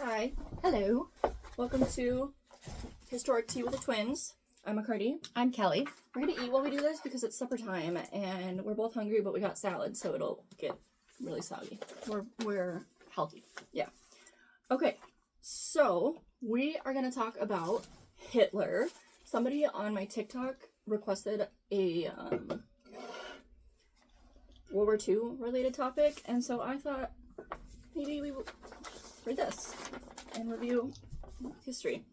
Hi, Hello. welcome to Historic Tea with the Twins. I'm McCarty. I'm Kelly. We're gonna eat while we do this because it's supper time and we're both hungry, but we got salad, so it'll get really soggy. We're healthy. Okay, so we are gonna talk about Hitler. Somebody on my TikTok requested a World War II related topic, and so I thought maybe we will read this and review history.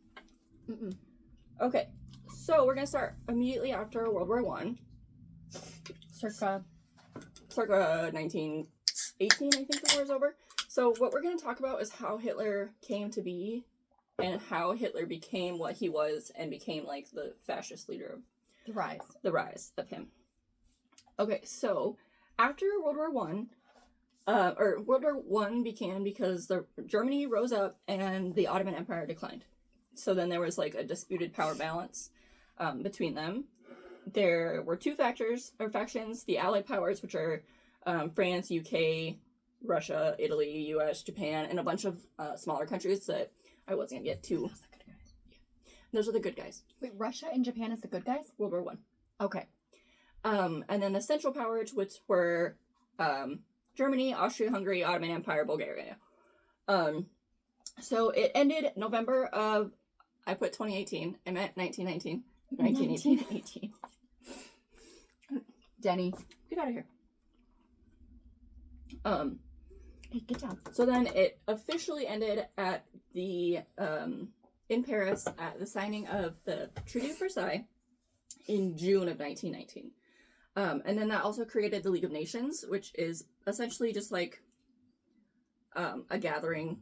Okay, so we're gonna start immediately after World War One, Circa. circa 1918. I think the war is over. So what we're gonna talk about is how Hitler came to be, and how Hitler became what he was, and became like the fascist leader of The rise. of him. Okay, so after World War One, or World War One began because Germany rose up and the Ottoman Empire declined. So then there was like a disputed power balance between them. There were two factions: the Allied powers, which are France, UK, Russia, Italy, US, Japan, and a bunch of smaller countries that I wasn't gonna get to. Those are the good guys. Wait, Russia and Japan is the good guys? World War One. Okay. And then the Central Powers, which were Germany, Austria-Hungary, Ottoman Empire, Bulgaria. So it ended November of, I put 2018, I meant 1919. 1918. Denny. Get out of here. Hey, get down. So then it officially ended at the, in Paris at the signing of the Treaty of Versailles in June of 1919. And then that also created the League of Nations, which is essentially just like a gathering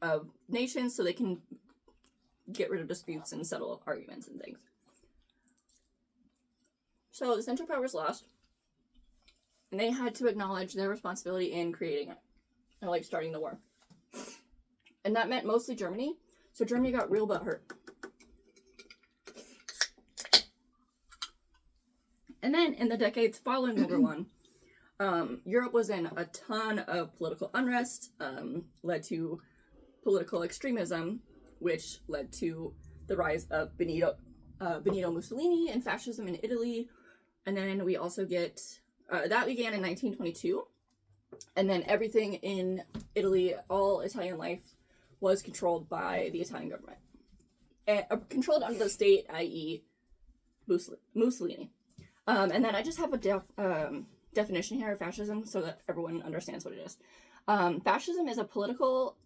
of nations so they can get rid of disputes and settle arguments and things. So the Central Powers lost, and they had to acknowledge their responsibility in creating it, or like starting the war. And that meant mostly Germany, so Germany got real butthurt. And then in the decades following World War One, Europe was in a ton of political unrest, led to political extremism, which led to the rise of Benito Mussolini and fascism in Italy. And then we also get, that began in 1922. And then everything in Italy, all Italian life, was controlled by the Italian government. And, controlled under the state, i.e. Mussolini. And then I just have a definition here of fascism so that everyone understands what it is. Fascism is a political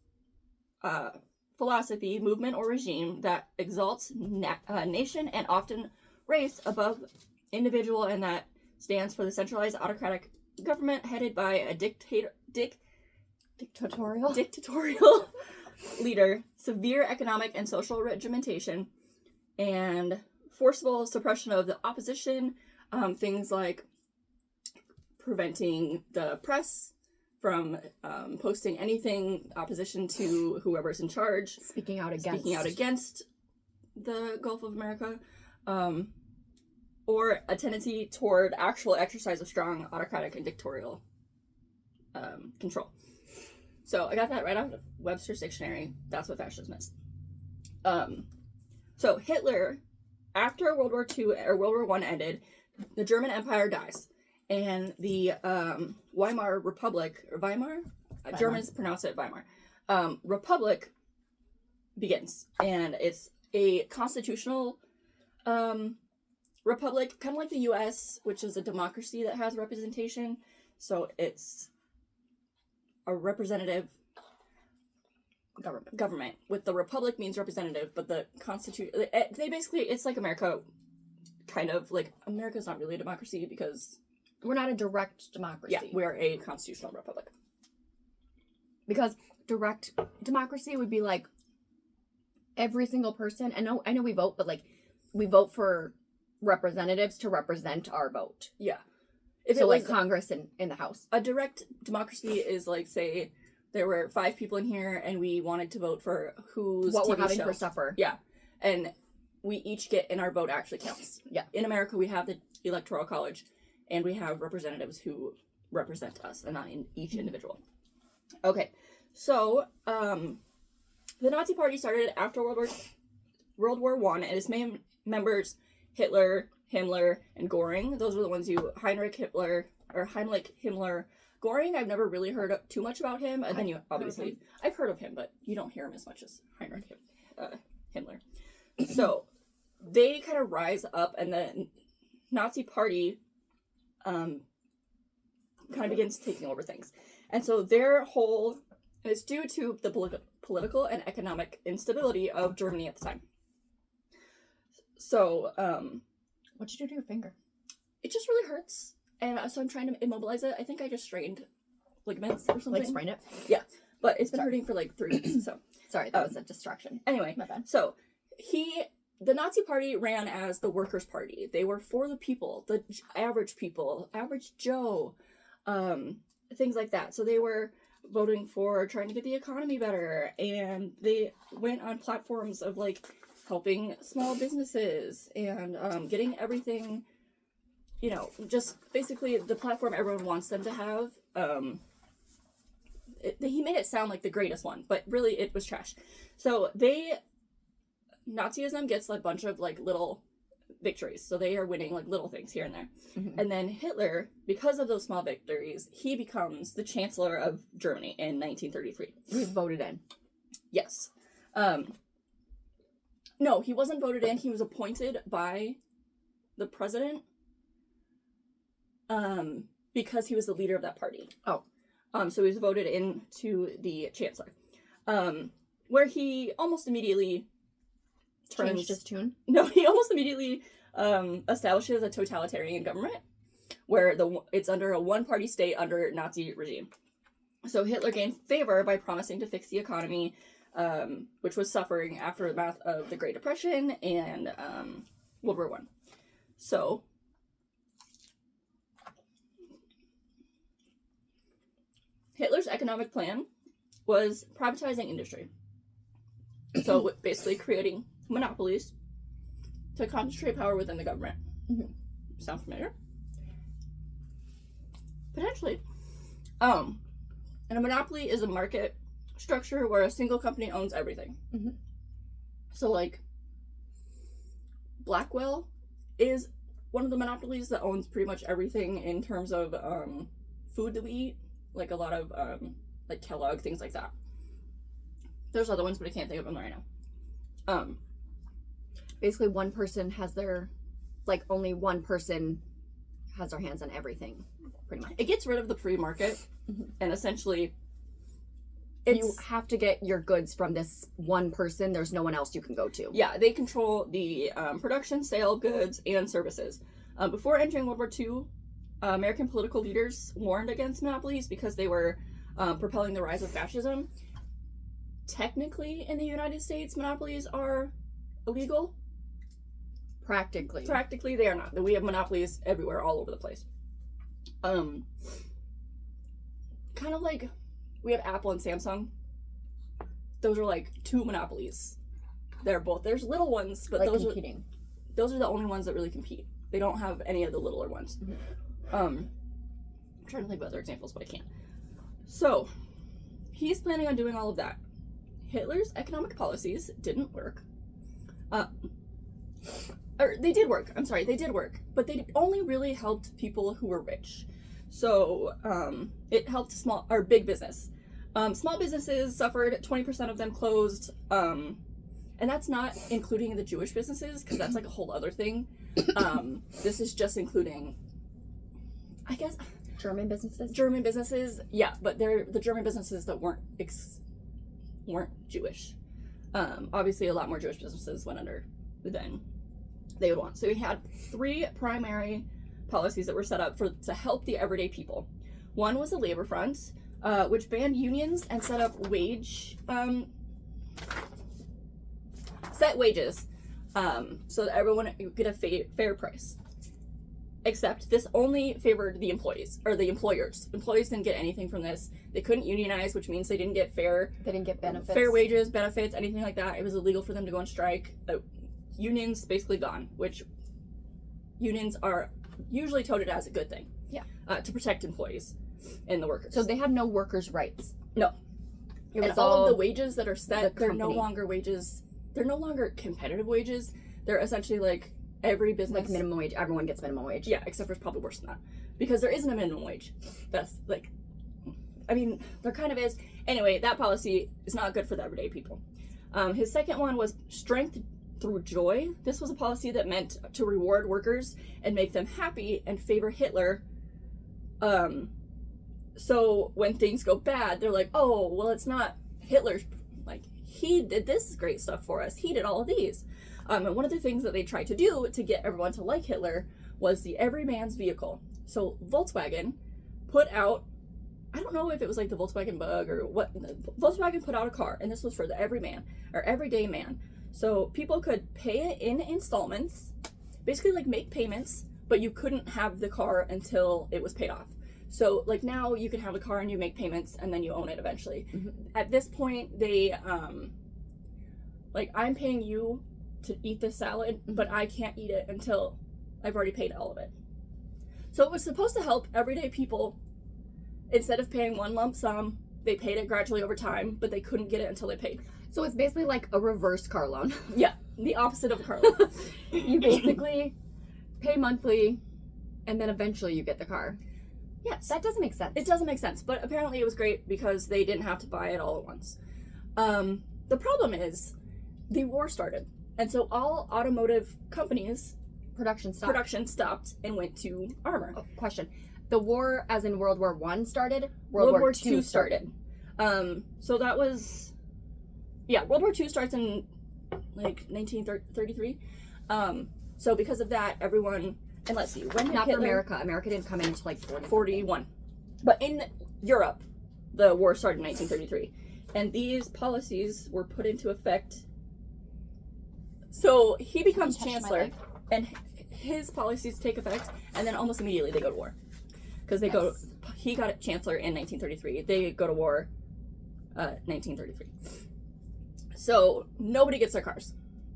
philosophy, movement, or regime that exalts nation and often race above individual, and that stands for the centralized autocratic government headed by a dictatorial leader, severe economic and social regimentation, and forcible suppression of the opposition. Things like preventing the press from posting anything opposition to whoever's in charge. Speaking out against the Gulf of America. Or a tendency toward actual exercise of strong autocratic and dictatorial control. So I got that right out of Webster's dictionary. That's what fascism is. So Hitler, after World War II or World War I ended, the German Empire dies, and the Weimar Republic, or Weimar? Germans pronounce it Weimar. Republic begins, and it's a constitutional republic, kind of like the U.S., which is a democracy that has representation. So it's a representative government. With the republic means representative, but the constitution, they basically, it's like America. Kind of like America's not really a democracy because we're not a direct democracy. Yeah, we're a constitutional republic. Because direct democracy would be like every single person. I know we vote, but like we vote for representatives to represent our vote. Yeah. If so, like Congress and in the House. A direct democracy is like, say, there were 5 people in here and we wanted to vote for what we're having for supper. Yeah, and we each get, and our vote actually counts. Yeah. In America, we have the Electoral College, and we have representatives who represent us, and not in each individual. Okay, so The Nazi Party started after World War One, and its main members, Hitler, Himmler, and Göring. Those were the ones Heinrich Himmler. Göring, I've never really heard too much about him. And then you, obviously, I've heard of him, but you don't hear him as much as Heinrich Himmler. So, they kind of rise up, and the Nazi Party kind of begins taking over things. And so it's due to the political and economic instability of Germany at the time. So, what'd you do to your finger? It just really hurts. And so I'm trying to immobilize it. I think I just strained ligaments or something. Like sprain it? Yeah. But it's been hurting for like 3 weeks, so. Sorry, that was a distraction. Anyway, my bad. So the Nazi Party ran as the Workers' Party. They were for the people, average Joe, things like that. So they were voting for trying to get the economy better, and they went on platforms of like helping small businesses and getting everything, just basically the platform everyone wants them to have. He made it sound like the greatest one, but really it was trash. So Nazism gets a bunch of like little victories. So they are winning like little things here and there. Mm-hmm. And then Hitler, because of those small victories, he becomes the Chancellor of Germany in 1933. He was voted in. Yes. No, he wasn't voted in. He was appointed by the president because he was the leader of that party. Oh. So he was voted into the Chancellor, where he almost immediately changed his tune? No, he almost immediately establishes a totalitarian government where it's under a one-party state under Nazi regime. So Hitler gained favor by promising to fix the economy, which was suffering after the aftermath of the Great Depression and World War I. So Hitler's economic plan was privatizing industry. So basically creating monopolies to concentrate power within the government. Mm-hmm. Sound familiar? Potentially. And a monopoly is a market structure where a single company owns everything. Mm-hmm. So like Blackwell is one of the monopolies that owns pretty much everything in terms of food that we eat. Like a lot of like Kellogg, things like that. There's other ones, but I can't think of them right now. Basically one person has only one person has their hands on everything, pretty much. It gets rid of the free market, mm-hmm. and essentially you have to get your goods from this one person. There's no one else you can go to. Yeah, they control the production, sale of goods, and services. Before entering World War II, American political leaders warned against monopolies because they were propelling the rise of fascism. Technically, in the United States, monopolies are illegal. Practically, they are not. We have monopolies everywhere, all over the place. Kind of like we have Apple and Samsung. Those are like two monopolies. There's little ones, but like those are the only ones that really compete. They don't have any of the littler ones. Mm-hmm. I'm trying to think of other examples, but I can't. So, he's planning on doing all of that. Hitler's economic policies didn't work. They did work, but they only really helped people who were rich. So, it helped big business. Small businesses suffered, 20% of them closed, and that's not including the Jewish businesses, because that's like a whole other thing. This is just including, I guess, German businesses, yeah, but they're the German businesses that weren't Jewish. Obviously, a lot more Jewish businesses went under than they would want. So we had 3 primary policies that were set up to help the everyday people. One was the labor front, which banned unions and set up set wages, so that everyone would get a fair price. Except this only favored the employees, or the employers. Employees didn't get anything from this. They couldn't unionize, which means they didn't get benefits. Fair wages, benefits, anything like that. It was illegal for them to go on strike. Unions basically gone, which unions are usually touted as a good thing. Yeah. To protect employees and the workers. So they had no workers' rights. No. And all of the wages that are set, they're no longer wages. They're no longer competitive wages. They're essentially like every business. Like minimum wage. Everyone gets minimum wage. Yeah, except for it's probably worse than that. Because there isn't a minimum wage. That's like, I mean, there kind of is. Anyway, that policy is not good for the everyday people. His second one was strength through joy. This was a policy that meant to reward workers and make them happy and favor Hitler. So when things go bad, they're like, oh, well, it's not Hitler's, like, he did this great stuff for us. He did all of these. And one of the things that they tried to do to get everyone to like Hitler was the everyman's vehicle. So Volkswagen put out, I don't know if it was like the Volkswagen Bug or what, Volkswagen put out a car, and this was for the everyman or everyday man. So people could pay it in installments, basically like make payments, but you couldn't have the car until it was paid off. So like now you can have a car and you make payments and then you own it eventually. Mm-hmm. At this point, they, like I'm paying you to eat this salad, but I can't eat it until I've already paid all of it. So it was supposed to help everyday people. Instead of paying one lump sum, they paid it gradually over time, but they couldn't get it until they paid. So it's basically like a reverse car loan. Yeah, the opposite of a car loan. You basically pay monthly, and then eventually you get the car. Yes. That doesn't make sense. It doesn't make sense, but apparently it was great because they didn't have to buy it all at once. The problem is, the war started, and so all automotive companies' production stopped and went to armor. Oh, question. The war, as in World War I, started? World War II started. So that was... Yeah, World War II starts in, like, 1933. So because of that, everyone... And let's see, when did Not Hitler... for America. America didn't come in until, like, 41. But in Europe, the war started in 1933. And these policies were put into effect... So he becomes chancellor, and his policies take effect, and then almost immediately they go to war. Because they go, he got chancellor in 1933. They go to war, 1933. So nobody gets their cars,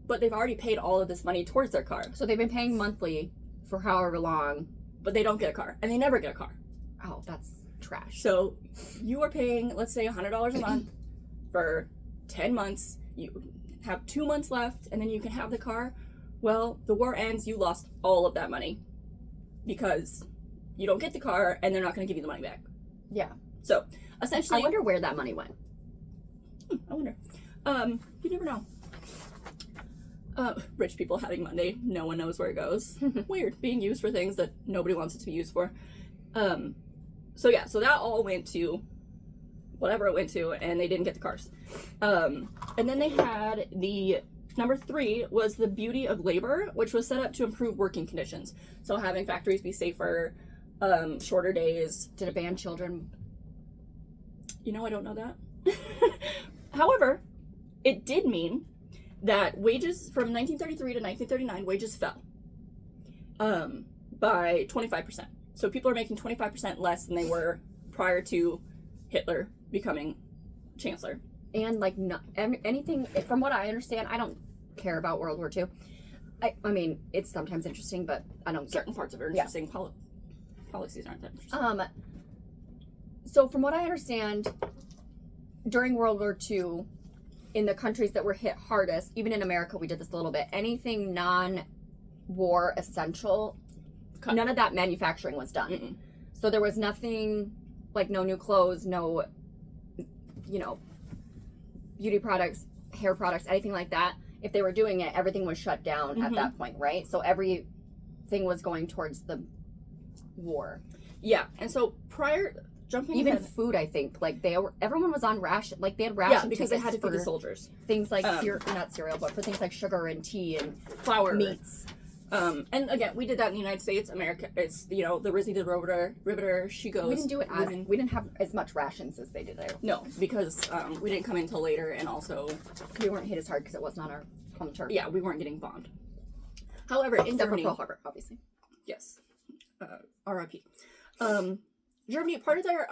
but they've already paid all of this money towards their car. So they've been paying monthly for however long, but they don't get a car, and they never get a car. Oh, that's trash. So you are paying, let's say, $100 a month for 10 months. You have 2 months left, and then you can have the car. Well, the war ends. You lost all of that money because you don't get the car, and they're not going to give you the money back. Yeah. So, essentially... I wonder where that money went. I wonder. You never know. Rich people having money. No one knows where it goes. Weird. Being used for things that nobody wants it to be used for. So that all went to whatever it went to, and they didn't get the cars. And then they had the... Number 3 was the beauty of labor, which was set up to improve working conditions. So having factories be safer, shorter days. Did it ban children? You know, I don't know that. However, it did mean that wages from 1933 to 1939, wages fell by 25%. So people are making 25% less than they were prior to Hitler becoming chancellor. And like not anything, from what I understand, I don't care about World War II. I mean, it's sometimes interesting, but I don't. Certain parts of it are interesting. Yeah. Policies aren't that interesting. So from what I understand, during World War II, in the countries that were hit hardest, even in America, we did this a little bit. Anything non-war essential, none of that manufacturing was done. Mm-mm. So there was nothing like no new clothes, no, beauty products, hair products, anything like that. If they were doing it, everything was shut down at that point, right? So everything was going towards the war. Yeah, and so even ahead, food, I think, like everyone was on ration, like they had ration because they had to feed the soldiers. Things like not cereal, but for things like sugar and tea and flour, meats. And again, we did that in the United States. America, it's the Rizzy the Riveter. She goes. We didn't do it we didn't have as much rations as they did there. No, because we didn't come in until later, and also we weren't hit as hard because it wasn't on our home turf. Yeah, we weren't getting bombed. However, in Germany, Pearl Harbor, obviously. Yes, R.I.P. Germany, part of their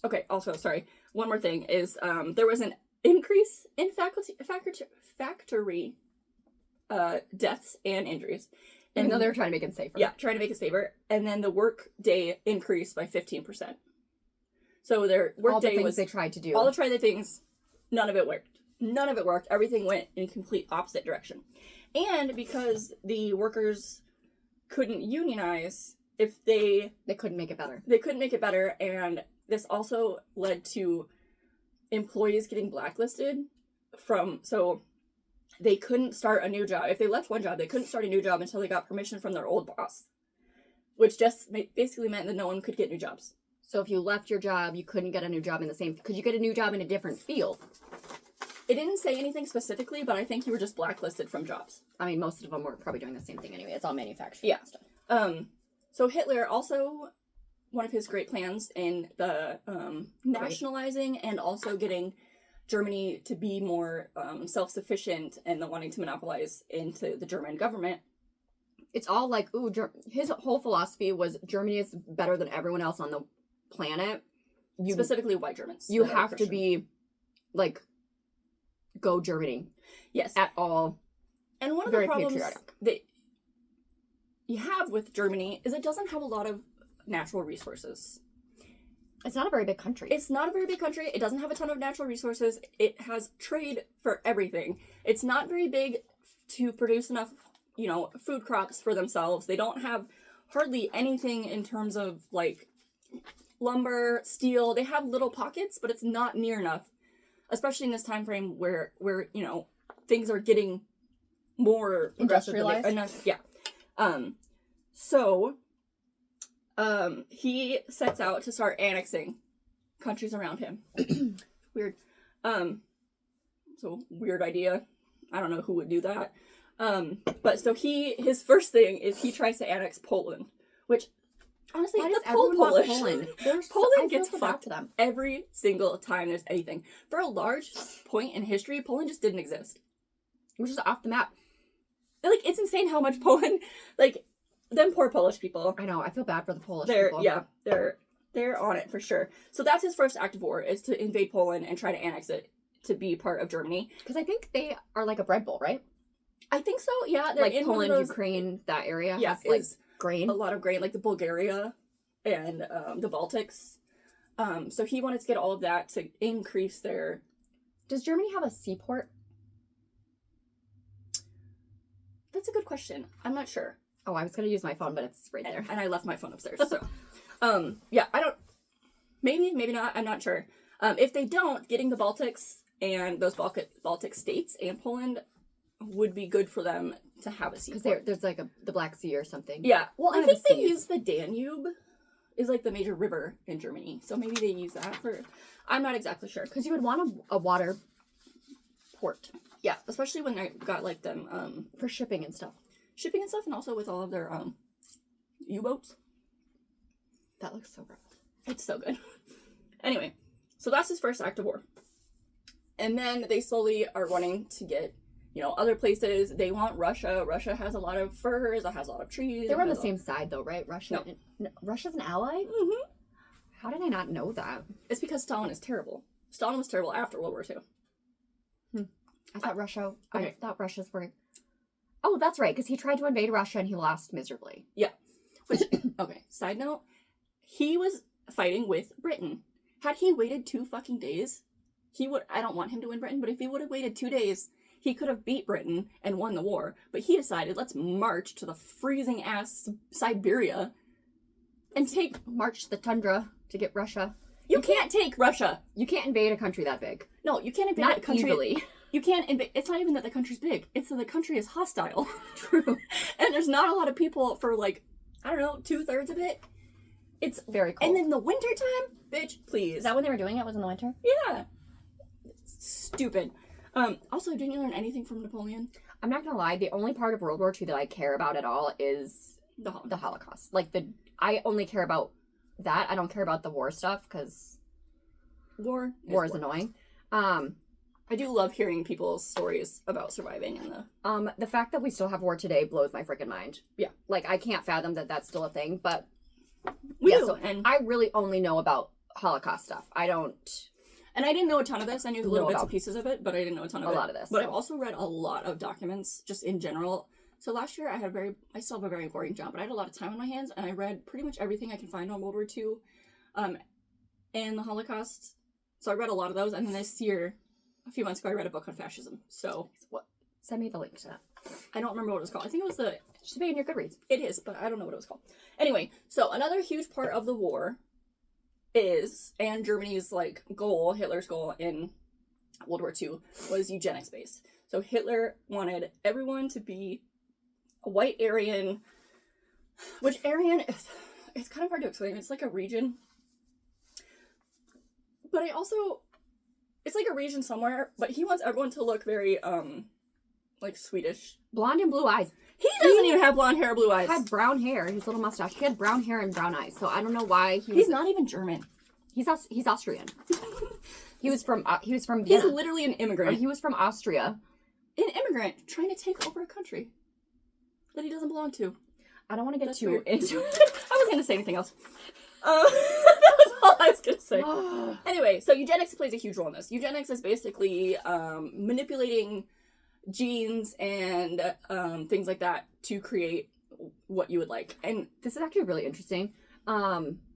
okay. Also, sorry. One more thing is there was an increase in factory deaths and injuries. And though they were trying to make it safer. Yeah, trying to make it safer. And then the work day increased by 15%. So their All the workday things was they tried to do. all the things. None of it worked. None of it worked. Everything went in complete opposite direction. And because the workers couldn't unionize, if they couldn't make it better. They couldn't make it better, and this also led to employees getting blacklisted so they couldn't start a new job. If they left one job, they couldn't start a new job until they got permission from their old boss, which just basically meant that no one could get new jobs. So if you left your job, you couldn't get a new job in the same... Could you get a new job in a different field? It didn't say anything specifically, but I think you were just blacklisted from jobs. I mean, most of them were probably doing the same thing anyway. It's all manufacturing Yeah. stuff. So Hitler also, one of his great plans in the nationalizing and also getting Germany to be more self-sufficient and the wanting to monopolize into the German government. It's all like, ooh, his whole philosophy was Germany is better than everyone else on the planet. Specifically white Germans. You have to be, like, go Germany. Yes. At all. And one of the problems that you have with Germany is it doesn't have a lot of natural resources. It's not a very big country. It's not a very big country. It doesn't have a ton of natural resources. It has trade for everything. It's not very big to produce enough, food crops for themselves. They don't have hardly anything in terms of, like, lumber, steel. They have little pockets, but it's not near enough, especially in this time frame where things are getting more industrialized. Yeah. So he sets out to start annexing countries around him. Weird. So weird idea. I don't know who would do that. But so his first thing is he tries to annex Poland, which honestly, why the does everyone want Poland Poland gets so fucked to them every single time there's anything. For a large point in history, Poland just didn't exist. It was just off the map. Like, it's insane how much Poland, like, them poor Polish people. I know. I feel bad for the Polish people. Yeah, they're on it for sure. So that's his first act of war, is to invade Poland and try to annex it to be part of Germany. Because I think they are like a bread bowl, right? I think so. Yeah, like Poland, Ukraine, that area. Yeah, has, like, grain. A lot of grain, like the Bulgaria and the Baltics. So he wanted to get all of that to increase their. Does Germany have a seaport? That's a good question. I'm not sure. Oh, I was going to use my phone, but it's right there. And I left my phone upstairs. So, yeah, I don't. Maybe not. I'm not sure. If they don't, getting the Baltics and those Baltic states and Poland would be good for them to have a seaport. Because there's like the Black Sea or something. Yeah. Well, I think they use the Danube is like the major river in Germany. So maybe they use that for. I'm not exactly sure. Because you would want a water port. Yeah, especially when they got like them for shipping and stuff. And also with all of their U-boats. That looks so rough. It's so good. Anyway, so that's his first act of war. And then they slowly are wanting to get, other places. They want Russia. Russia has a lot of furs. It has a lot of trees. They were on the same side though, right? Russia. No. Russia's an ally? Mm-hmm. How did I not know that? It's because Stalin is terrible. Stalin was terrible after World War II. I thought Russia... Okay. I thought Russia's were... Oh, that's right, because he tried to invade Russia and he lost miserably. Yeah. Which, okay, side note, he was fighting with Britain. Had he waited 2 fucking days, he would... I don't want him to win Britain, but if he would have waited 2 days, he could have beat Britain and won the war. But he decided, let's march to the freezing-ass Siberia and March the tundra to get Russia. You can't take Russia. You can't invade a country that big. No, you can't invade Not a country. Easily. You can't invade. It's not even that the country's big. It's that the country is hostile. True. And there's not a lot of people for, like, I don't know, 2/3 of it. It's very cold. And in the wintertime, bitch, please. Is that when they were doing it? Was in the winter? Yeah. Stupid. Also, didn't you learn anything from Napoleon? I'm not gonna lie. The only part of World War II that I care about at all is the Holocaust. Like, I only care about that. I don't care about the war stuff, because war is annoying. I do love hearing people's stories about surviving in the fact that we still have war today blows my freaking mind. Yeah. Like, I can't fathom that that's still a thing, but we do. So, and I really only know about Holocaust stuff. I don't. And I didn't know a ton of this. I knew little bits and pieces of it, but I didn't know a ton of it. A lot of this. But I've also read a lot of documents just in general. So last year I still have a very boring job, but I had a lot of time on my hands and I read pretty much everything I can find on World War II. and the Holocaust. So I read a lot of those, and then this year, a few months ago, I read a book on fascism. So What? Send me the link to that. I don't remember what it was called. I think it was the... It should be in your Goodreads. It is, but I don't know what it was called. Anyway, so another huge part of the war is, and Germany's, like, goal, Hitler's goal in World War II, was eugenics based. So Hitler wanted everyone to be a white Aryan, which Aryan is, it's kind of hard to explain. It's like a region. But it's like a region somewhere, but he wants everyone to look very, like Swedish. Blonde and blue eyes. He doesn't even have blonde hair or blue eyes. He had brown hair. His little mustache. He had brown hair and brown eyes. So I don't know why He's not even German. He's Austrian. He was from He's Vienna. literally an Or immigrant. he was from Austria. An immigrant trying to take over a country that he doesn't belong to. I don't want to get That's too weird. into it. I wasn't going to say anything else. That was all I was going to say. Anyway, so eugenics plays a huge role in this. Eugenics is basically manipulating genes and things like that to create what you would like. And This is actually really interesting.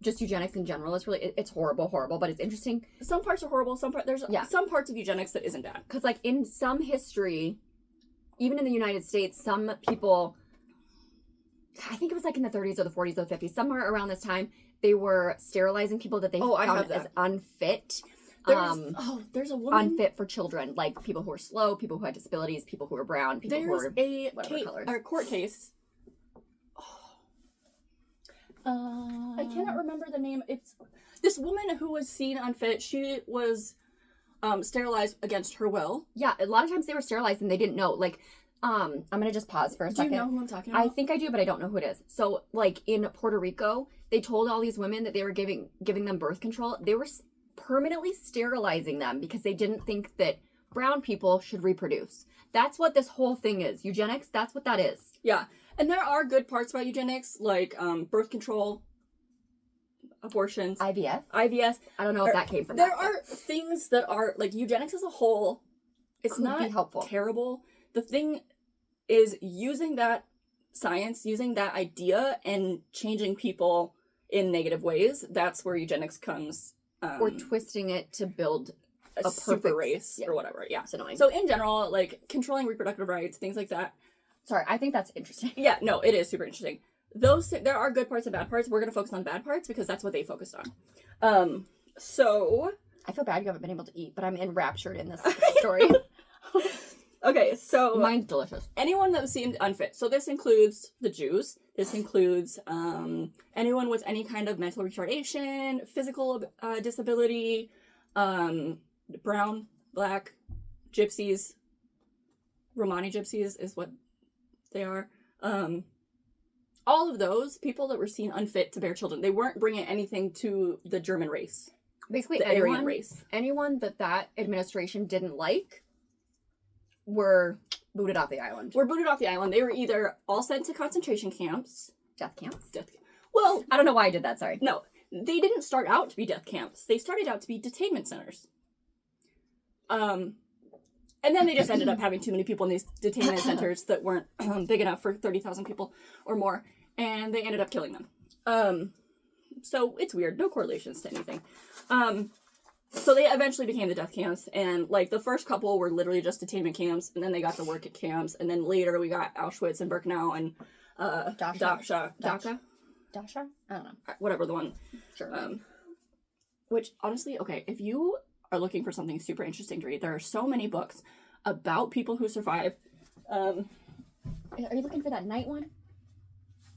Just eugenics in general is really, it's horrible, but it's interesting. some parts are horrible. Some parts of eugenics that isn't bad. Because, like, in some history, even in the United States, some people, I think it was like in the 30s or the 40s or the 50s, somewhere around this time, they were sterilizing people that they I have found that. as unfit. There's a woman. Unfit for children, like people who are slow, people who had disabilities, people who are brown, people who There's are a whatever colors. court case. I cannot remember the name. It's this woman who was seen unfit. She was sterilized against her will. Yeah, a lot of times they were sterilized and they didn't know. Like, I'm gonna just pause for a Do second. you know who I'm talking about? I think I do, but I don't know who it is. So, like, in Puerto Rico, they told all these women that they were giving them birth control. They were permanently sterilizing them because they didn't think that brown people should reproduce. That's what this whole thing is. Eugenics, that's what that is. Yeah. And there are good parts about eugenics, like birth control, abortions, IVF? IVS. I don't know if that came from There that. are things that are, like, eugenics as a whole, it's Could not be helpful. terrible. The thing is using that science, using that idea, and changing people in negative ways. That's where eugenics comes. Or twisting it to build a super perfect race or whatever. Yeah. It's annoying. So in general, like controlling reproductive rights, things like that. Sorry, I think that's interesting. Yeah, no, it is super interesting. There are good parts and bad parts. We're gonna focus on bad parts because that's what they focused on. So I feel bad you haven't been able to eat, but I'm enraptured in this story. okay, so Mine's delicious. anyone that seemed unfit. So this includes the Jews. This includes anyone with any kind of mental retardation, physical disability, brown, black, gypsies, Romani gypsies is what they are. All of those people that were seen unfit to bear children, they weren't bringing anything to the German race, Basically, the Aryan race. anyone that administration didn't like were booted off the island. Were booted off the island. They were either all sent to concentration camps. Death camps. Well, I don't know why I did that, sorry. no, they didn't start out to be death camps. They started out to be detainment centers. And then they just ended up having too many people in these detainment centers that weren't big enough for 30,000 people or more, and they ended up killing them. So it's weird. No correlations to anything. So they eventually became the death camps, and like the first couple were literally just detainment camps, and then they got to work at camps, and then later we got Auschwitz and Birkenau and Dachau. Dasha? I don't know. Whatever the one. Sure. Which, honestly, okay, if you are looking for something super interesting to read, there are so many books about people who survive. Are you looking for that night one?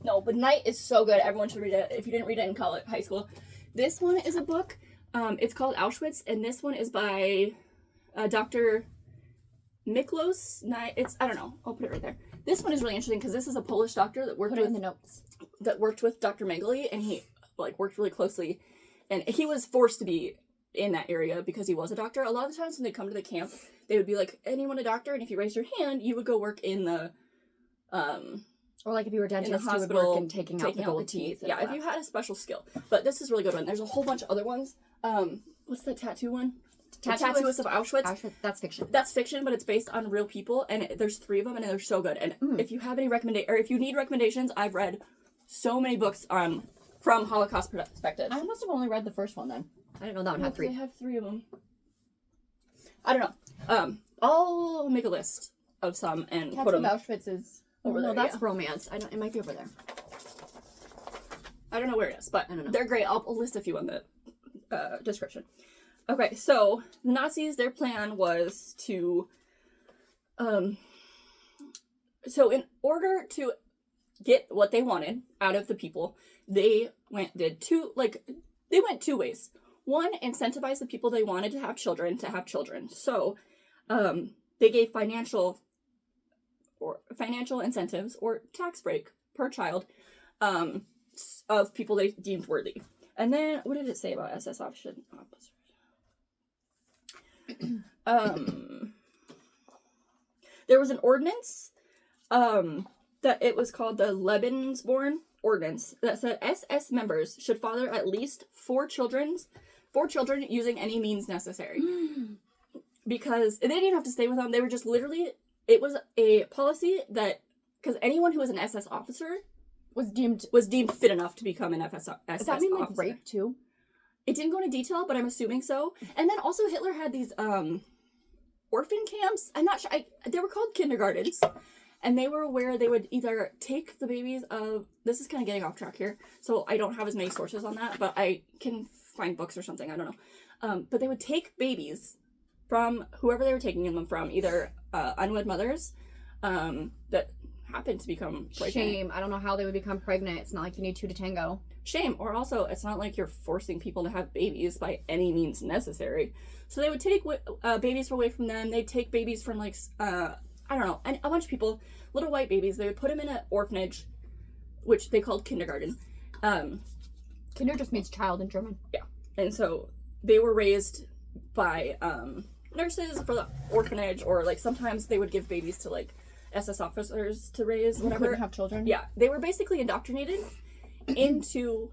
No, but Night is so good. Everyone should read it. If you didn't read it in college, high school. This one is a book. It's called Auschwitz, and this one is by Dr. Miklos. I don't know. I'll put it right there. This one is really interesting because this is a Polish doctor that worked Put it in the notes. with Dr. Mengele, and he like worked really closely, and he was forced to be in that area because he was a doctor. A lot of the times when they come to the camp, they would be like, anyone a doctor? And if you raised your hand, you would go work in the Or like if you were a dentist, you would hospital, work in taking out the gold teeth. Yeah, if you had a special skill. But this is a really good one. There's a whole bunch of other ones. What's the tattoo one? Tattooist of Auschwitz. Auschwitz, that's fiction. That's fiction, but it's based on real people, and there's 3 of them, and they're so good. And if you have any if you need recommendations, I've read so many books from Holocaust perspectives. I must have only read the first one then. I didn't know that one had 3. They have 3 of them. I don't know. I'll make a list of some and put them Auschwitz is over there. That's romance. It might be over there. I don't know where it is, but I don't know. they're great. I'll list a few in the description. Okay, so the Nazis, their plan was to, so in order to get what they wanted out of the people, they went 2 ways. One, incentivize the people they wanted to have children. So, they gave financial incentives or tax break per child, of people they deemed worthy. And then, what did it say about SS officers? There was an ordinance, that it was called the Lebensborn Ordinance, that said SS members should father at least 4 children using any means necessary. Because they didn't have to stay with them. They were just literally, it was a policy that, because anyone who was an SS officer was deemed fit enough to become an SS officer. Does that mean like rape too? It didn't go into detail, but I'm assuming so. And then also Hitler had these orphan camps. I'm not sure. They were called kindergartens. And they were where they would either take the babies of... This is kind of getting off track here, so I don't have as many sources on that, but I can find books or something. I don't know. But they would take babies from whoever they were taking them from, either unwed mothers that happened to become pregnant. Shame. I don't know how they would become pregnant. It's not like you need 2 to tango. Shame. Or also, it's not like you're forcing people to have babies by any means necessary. So they would take babies away from them. They'd take babies from, like, I don't know, and a bunch of people, little white babies. They would put them in an orphanage, which they called kindergarten. Kinder just means child in German. Yeah. And so they were raised by nurses for the orphanage, or, like, sometimes they would give babies to, like, SS officers to raise, whatever. Couldn't have children. Yeah. They were basically indoctrinated into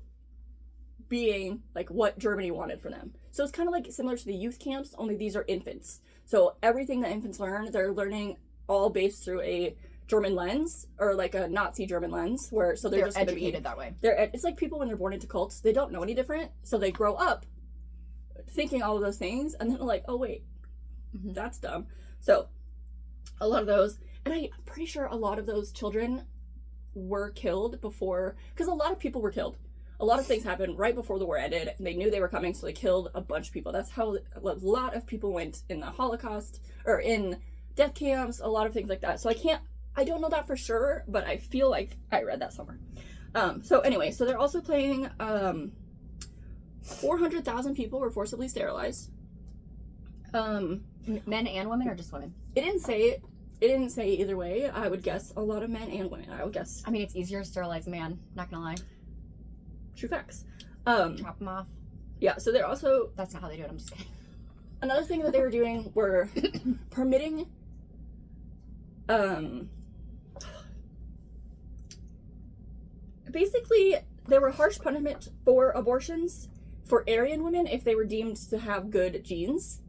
being, like, what Germany wanted for them. So it's kind of like similar to the youth camps, only these are infants. So everything that infants learn, they're learning all based through a German lens, or like a Nazi German lens, where so they're just educated that way. It's like people when they're born into cults, they don't know any different, so they grow up thinking all of those things, and then they're like, oh wait, that's dumb. So a lot of those, and I'm pretty sure a lot of those children were killed before, because a lot of people were killed. A lot of things happened right before the war ended, and they knew they were coming, so they killed a bunch of people. That's how a lot of people went in the Holocaust, or in death camps, a lot of things like that. So I don't know that for sure, but I feel like I read that somewhere. So anyway, so they're also playing, 400,000 people were forcibly sterilized. Men and women, or just women? It didn't say either way. I would guess a lot of men and women, I would guess. I mean, it's easier to sterilize a man, not gonna lie. True facts. Chop them off. Yeah, so they're also... That's not how they do it, I'm just kidding. Another thing that they were doing were permitting... basically, there were harsh punishment for abortions for Aryan women if they were deemed to have good genes.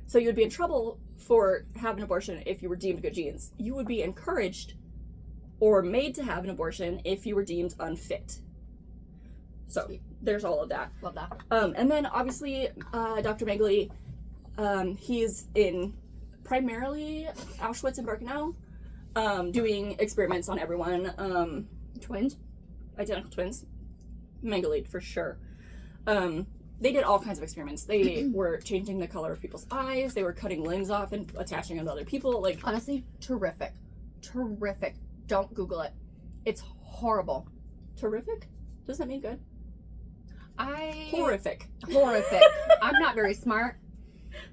So you would be in trouble for having an abortion if you were deemed good genes. You would be encouraged or made to have an abortion if you were deemed unfit. So Sweet. There's all of that. Love that. And then obviously, Dr. Mengele, he's in primarily Auschwitz and Birkenau, doing experiments on everyone. Twins? Identical twins. Mengele, for sure. They did all kinds of experiments. They were changing the color of people's eyes. They were cutting limbs off and attaching them to other people. Like, honestly, terrific. Terrific. Don't Google it. It's horrible. Terrific? Does that mean good? Horrific. Horrific. I'm not very smart.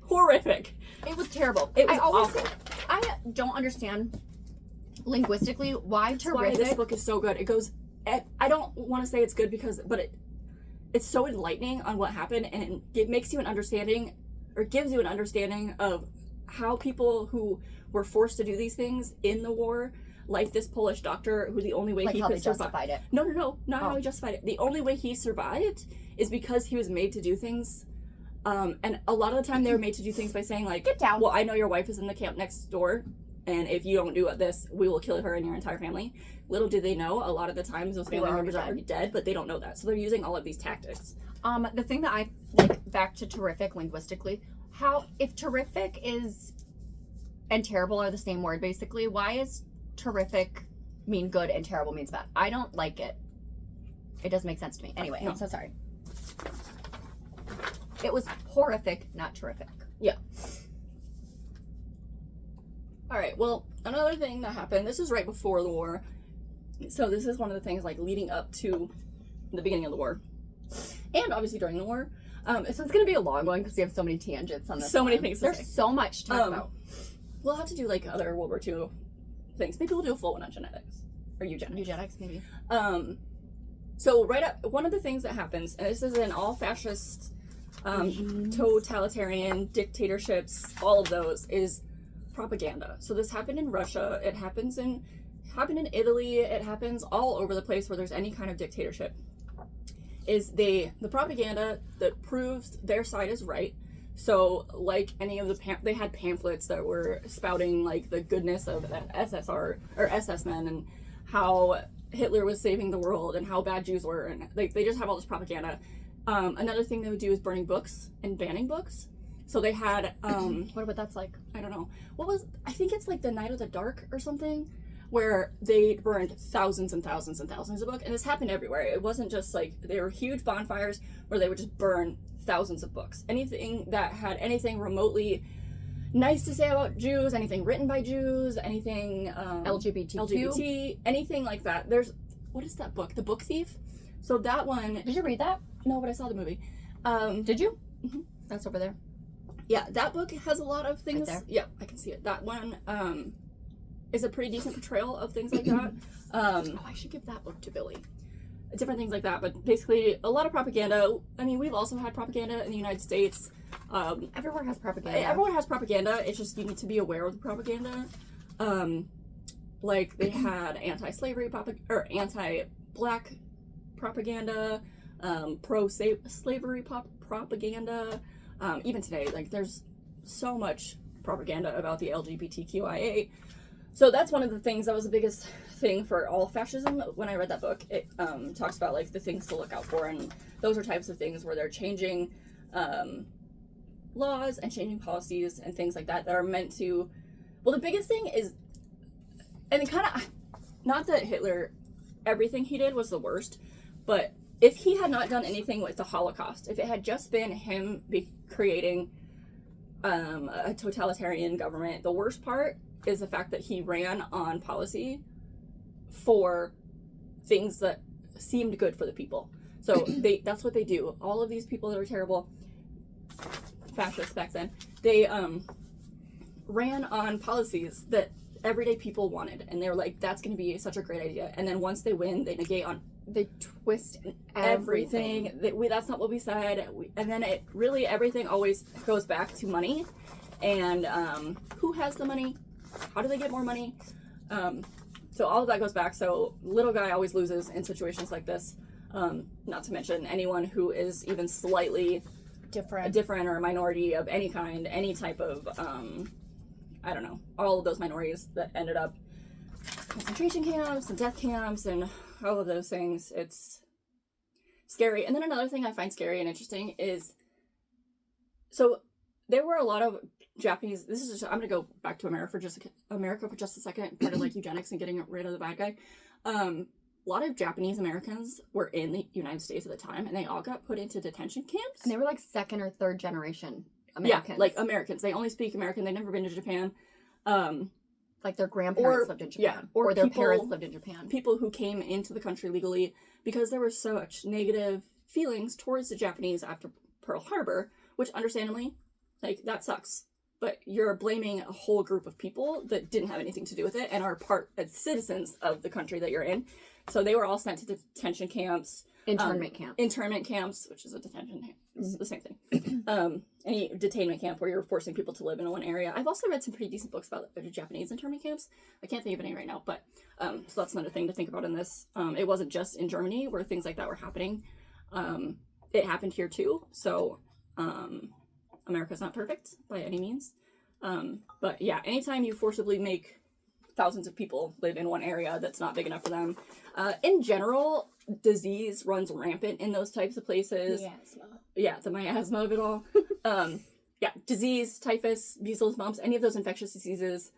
Horrific. It was terrible. It was awful. I don't understand linguistically why That's terrific. why this book is so good. It goes... I don't want to say it's good because... But it's so enlightening on what happened, and it makes you an understanding, or gives you an understanding of how people who were forced to do these things in the war, like this Polish doctor, who the only way like he how could they survive... justified it. No, not how he justified it. The only way he survived is because he was made to do things, and a lot of the time they were made to do things by saying, like, Get down. well, I know your wife is in the camp next door, and if you don't do this, we will kill her and your entire family. Little did they know, a lot of the times those family members are already dead, but they don't know that. So they're using all of these tactics. The thing that I like back to terrific linguistically, how, if terrific is and terrible are the same word basically, why is terrific mean good and terrible means bad? I don't like it. It doesn't make sense to me. Anyway, No. I'm so sorry. It was horrific, not terrific. Yeah. All right. Well, another thing that happened. This is right before the war, so this is one of the things like leading up to the beginning of the war, and obviously during the war. So it's going to be a long one because we have so many tangents on this. So many things to There's say. so much to talk about. We'll have to do like other World War II things. Maybe we'll do a full one on genetics or eugenics. Eugenics, maybe. So right up, one of the things that happens, and this is in all fascist, totalitarian dictatorships, all of those, is propaganda. So this happened in Russia. It happened in Italy. It happens all over the place where there's any kind of dictatorship. Is the propaganda that proves their side is right. So like any of they had pamphlets that were spouting like the goodness of SSR or SS men and how Hitler was saving the world and how bad Jews were, and like they just have all this propaganda. Another thing they would do is burning books and banning books. So they had What about that's like? I don't know. I think it's like the Night of the Dark or something, where they burned thousands and thousands and thousands of books. And this happened everywhere. It wasn't just like, they were huge bonfires where they would just burn thousands of books. Anything that had anything remotely nice to say about Jews, anything written by Jews, anything LGBT, anything like that. What is that book? The Book Thief? So that one... Did you read that? No, but I saw the movie. Did you? Mm-hmm. That's over there. Yeah, that book has a lot of things. Right there? Yeah, I can see it. That one is a pretty decent portrayal of things like that. I should give that book to Billy. Different things like that, but basically a lot of propaganda. I mean, we've also had propaganda in the United States. Everywhere has propaganda. Everyone has propaganda. It's just you need to be aware of the propaganda. Like they had anti-slavery or anti-black propaganda, pro-slavery propaganda. Even today, like there's so much propaganda about the LGBTQIA. So that's one of the things that was the biggest thing for all fascism. When I read that book, it talks about like the things to look out for, and those are types of things where they're changing laws and changing policies and things like that that are meant to. Well, the biggest thing is, and it kind of, not that Hitler, everything he did was the worst, but if he had not done anything with the Holocaust, if it had just been him creating a totalitarian government, the worst part is the fact that he ran on policy for things that seemed good for the people. So that's what they do. All of these people that are terrible, fascists back then, they ran on policies that everyday people wanted. And they were like, that's going to be such a great idea. And then once they win, they negate on... They twist everything. That's not what we said. And then everything always goes back to money. And who has the money? How do they get more money? So all of that goes back. So little guy always loses in situations like this. Not to mention anyone who is even slightly different or a minority of any kind, any type of, I don't know, all of those minorities that ended up concentration camps and death camps and all of those things. It's scary. And then another thing I find scary and interesting is, so there were a lot of Japanese, this is just, I'm going to go back to America for just a second, part of like eugenics and getting rid of the bad guy. A lot of Japanese Americans were in the United States at the time, and they all got put into detention camps. And they were like second or third generation Americans. Yeah, like Americans. They only speak American. They've never been to Japan. Like their grandparents lived in Japan. Yeah, or their parents lived in Japan. People who came into the country legally because there were such negative feelings towards the Japanese after Pearl Harbor, which understandably, like, that sucks. But you're blaming a whole group of people that didn't have anything to do with it and are citizens of the country that you're in. So they were all sent to detention camps. Internment camps. Internment camps, which is a detention camp. It's the same thing. Any detainment camp where you're forcing people to live in one area. I've also read some pretty decent books about Japanese internment camps. I can't think of any right now, but so that's another thing to think about in this. It wasn't just in Germany where things like that were happening. It happened here too. So America's not perfect by any means. But yeah, anytime you forcibly make thousands of people live in one area that's not big enough for them, in general, disease runs rampant in those types of places. Yes. the miasma of it all. Disease, typhus, measles, mumps, any of those infectious diseases,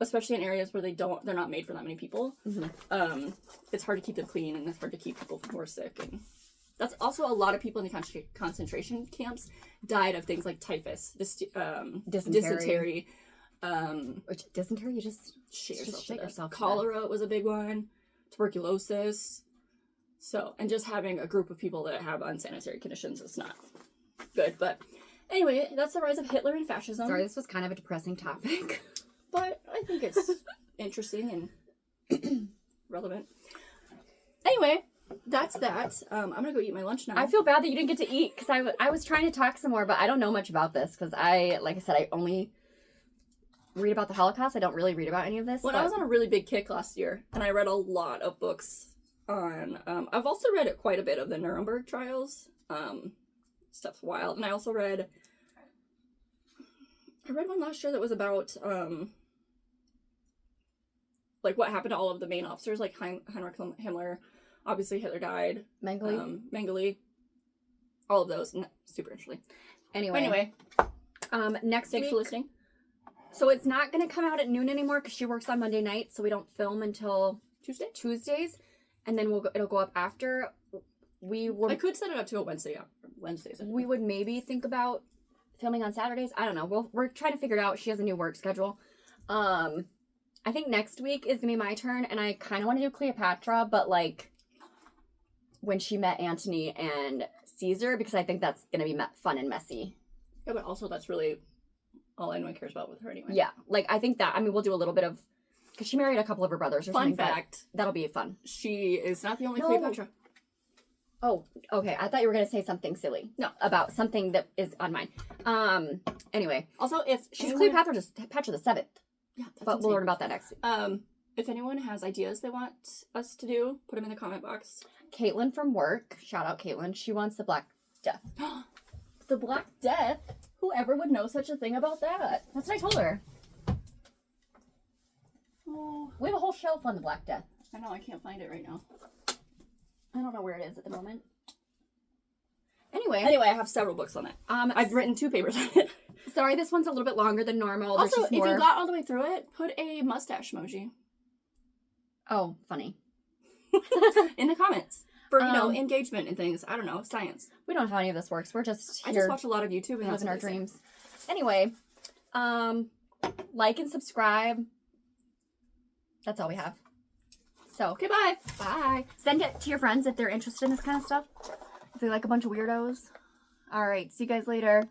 especially in areas where they're not made for that many people. Mm-hmm. It's hard to keep them clean, and it's hard to keep people from more sick. And that's also a lot of people in the concentration camps died of things like typhus, dysentery. Which dysentery, you just Shake shake yourself. Cholera was a big one. Tuberculosis. So, and just having a group of people that have unsanitary conditions is not good. But anyway, that's the rise of Hitler and fascism. Sorry, this was kind of a depressing topic. But I think it's interesting and relevant. Anyway, that's that. I'm gonna go eat my lunch now. I feel bad that you didn't get to eat because I was trying to talk some more, but I don't know much about this because like I said, I only read about the Holocaust. I don't really read about any of this. I was on a really big kick last year, and I read a lot of books on. I've also read quite a bit of the Nuremberg trials. Stuff's wild, and I also read. I read one last year that was about like what happened to all of the main officers, like Heinrich Himmler. Obviously, Hitler died. Mengele. All of those. Super interesting. Anyway, next thanks week, for listening. So it's not going to come out at noon anymore because she works on Monday night, so we don't film until Tuesdays, and then it'll go up after. I could set it up to a Wednesdays. We would maybe think about filming on Saturdays. I don't know. We're trying to figure it out. She has a new work schedule. I think next week is gonna be my turn, and I kind of want to do Cleopatra, but like when she met Antony and Caesar, because I think that's gonna be fun and messy. Yeah, but also that's really all anyone cares about with her anyway. Yeah, like I think that. I mean, we'll do a little bit of because she married a couple of her brothers. Or Fun something, fact: that'll be fun. She is not the only Cleopatra. Oh, okay. I thought you were gonna say something silly. No, about something that is on mine. Anyway, also if she's Cleopatra the 7th. Yeah, but we'll learn about that next week. If anyone has ideas they want us to do, put them in the comment box. Caitlin from work, shout out Caitlin. She wants the Black Death. The Black Death? Whoever would know such a thing about that? That's what I told her. Oh, we have a whole shelf on the Black Death. I know, I can't find it right now. I don't know where it is at the moment. Anyway, I have several books on it. I've written 2 papers on it. Sorry, this one's a little bit longer than normal. Also, if you got all the way through it, put a mustache emoji. Oh, funny. In the comments. For, engagement and things. I don't know, science. We don't know how any of this works. We're just here. I just watch a lot of YouTube and living our dreams. Anyway, like and subscribe. That's all we have. So, okay, bye. Bye. Send it to your friends if they're interested in this kind of stuff. If they like a bunch of weirdos. All right, see you guys later.